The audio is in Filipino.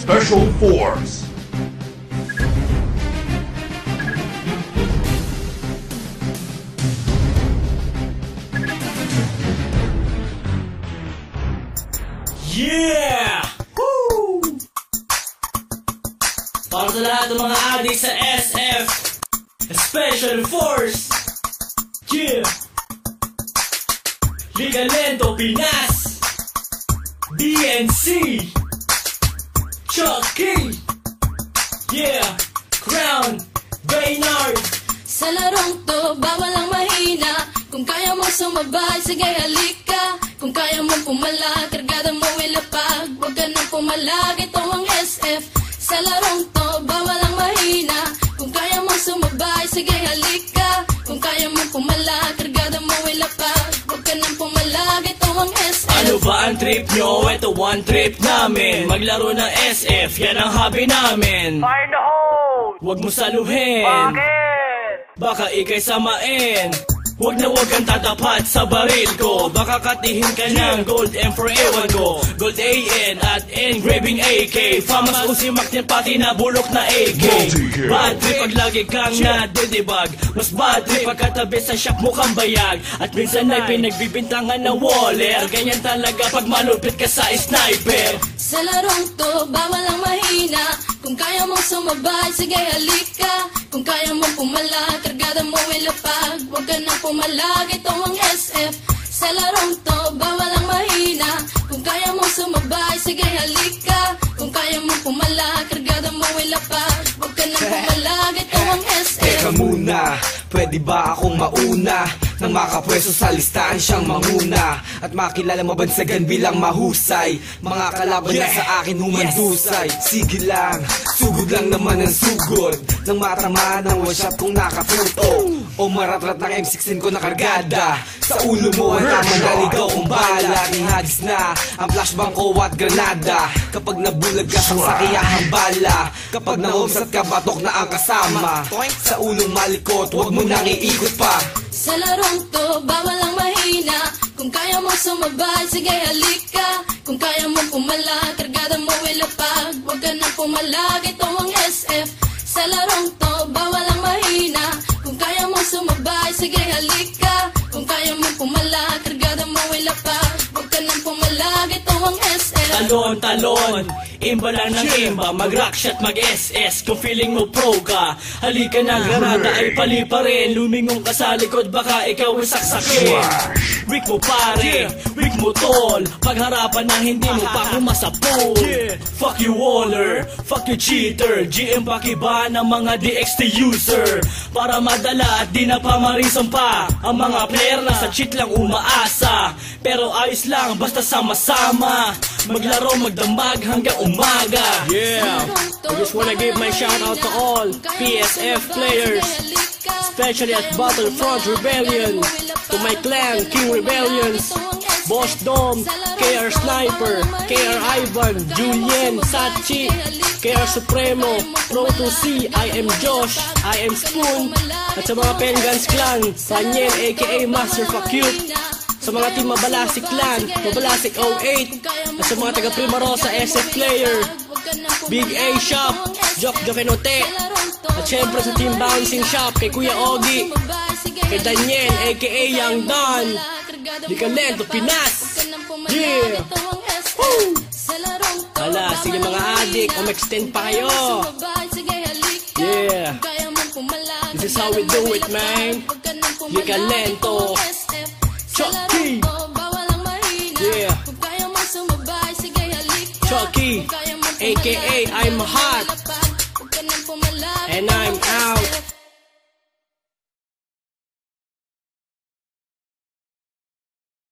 Special Force. Yeah! Woo! Para sa lahat ng mga adik sa SF Special Force. Yeah! Liga Lento Pinas, DNC, Chucky, yeah, Crown, Baynard. Sa larong to, bawal ang mahina. Kung kaya mo sumabay, sige halika. Kung kaya mo pumala, kargada mo ilapag. Huwag ka nang pumalag, ito ang SF. Sa larong to, bawal ang mahina. Kung kaya mo sumabay, sige halika. Kung kaya mo pumala, kargada mo ilapag. Huwag ka nang pumalag, ito ang SF. Ano ba ang trip nyo? Ito one trip namin. Maglaro ng SF, yan ang hobby namin. Find the hole! Huwag mo saluhin, Bakit? baka ikay samain. Huwag na huwag kang tatapat sa baril ko. Baka katihin ka ng gold M for ewan ko. Gold AN at engraving AK. Famas usimak niya pati na bulok na AK. Bad trip pag lagi kang nadidibag. Mas bad trip pag katabi sa shop mo kang bayag. At minsan ay pinagbibintangan na waller. Ganyan talaga pag malupit ka sa sniper. Sa larong to, bawal ang mahina. Kung kaya mong sumabay, sige halika. Kung kaya mong pumala, kargada mo ilapag. Huwag ka nang pumalag, ito ang SF. Sa larong to, bawal ang mahina. Kung kaya mong sumabay, sige halika. Kung kaya mong pumala, kargada mo ilapag. Huwag ka nang pumalag, ito ang SF. Teka muna, pwede ba akong mauna? Nang makapwesto sa listahan siyang manguna. At makilala mabansagan bilang mahusay. Mga kalaban na sa akin humandusay. Sige lang, sugod lang naman ang sugod. Nang matama ng one shot kong nakaputo. O maratrat ng M16 ko nakargada. Sa ulo mo ang tama naligaw kong bala. Nihagis na ang flashbang ko at granada. Kapag nabulag ka sa sakiyahang bala. Kapag naumsat ka batok na ang kasama. Sa ulong malikot, huwag mo nang iikot pa. Sa larong to, bawal ang mahina. Kung kaya mo sumabay, sige halika. Kung kaya mo pumala, kargada mo ilapag. Huwag ka nang pumalag, ito ang SF. Sa larong to, bawal ang mahina. Kung kaya mo sumabay, sige halika. Kung kaya mo pumala, kargada mo ilapag. Huwag ka nang pumalag, ito ang SF. Talon, talon, imba lang ng imba. Mag-rock shot, mag-SS. Kung feeling mo pro ka, halika na, granada ay pali pa rin. Lumingong ka sa likod, baka ikaw ay saksakin. Weak mo pare, weak mo tol. Pagharapan na hindi mo pa kumasapol. Fuck you waller, fuck you cheater. GM pakiba ng mga DXT user. Para madala at di na pamarisan pa. Ang mga player na sa cheat lang umaasa. Pero ayos lang, basta sama-sama. Maglaro, magdamag hanggang umaga. Yeah, I just wanna give my shout out to all PSF players, especially at Battlefront Rebellion, to my clan, King Rebellions, Boss Dom, KR Sniper, KR Ivan, Julien, Sachi, KR Supremo, Pro 2C, I am Josh, I am Spoon, at sa mga Pengans Clan, Daniel aka Master Fuck You, sa mga team Mabalasik Clan, Mabalasik 08, at sa mga taga Primarosa SF Player, Big A Shop, Jok Jokenote, at syempre sa team Bouncing Shop, kay Kuya Ogi, kay Daniel aka Young Don, Liga Lento Pinas. Yeah! Woo! Hala, sige mga adik, extend pa kayo. Yeah! This is how we do it, man. Liga Lento Chucky. Yeah. Chucky, aka I'm hot, and I